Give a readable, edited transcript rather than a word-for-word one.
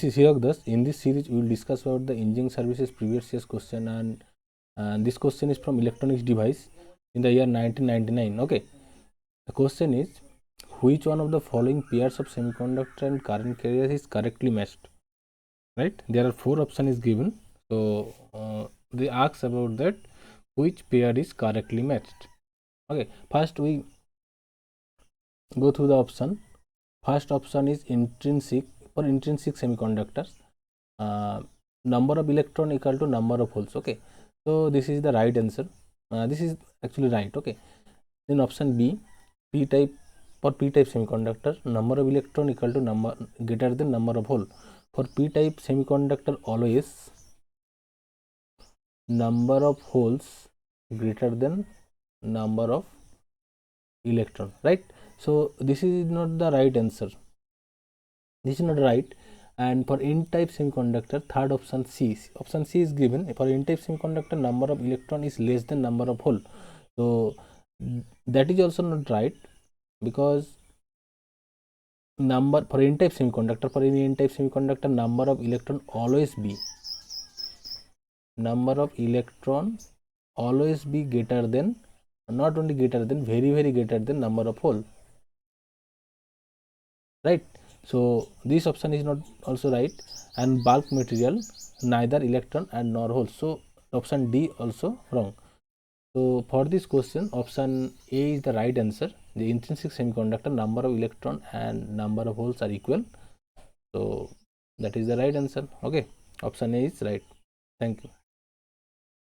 this is Hirok Das. In this series, we will discuss about the engineering services previous year's question, and this question is from electronics device in the year 1999. Okay, the question is, which one of the following pairs of semiconductor and current carriers is correctly matched? Right, there are 4 options is given. So they ask about that which pair is correctly matched. Okay, first we go through the option. First option is intrinsic. For intrinsic semiconductors, number of electron equal to number of holes. Okay, so this is the right answer. This is actually right. Okay, then option B, p type. For p type semiconductor, number of electron equal to number greater than number of hole. For p type semiconductor, always number of holes greater than number of electron, right? So this is not the right answer. This is not right. And for n type semiconductor, third option C is given. For n type semiconductor, number of electron is less than number of hole. So that is also not right, because number for n type semiconductor, number of electron always be greater than, not only greater than, very greater than number of hole, right? So this option is not also right. And bulk material, neither electron and nor hole, so option D also wrong. So for this question, option A is the right answer. The intrinsic semiconductor, number of electron and number of holes are equal, so that is the right answer. Okay, option A is right. Thank you.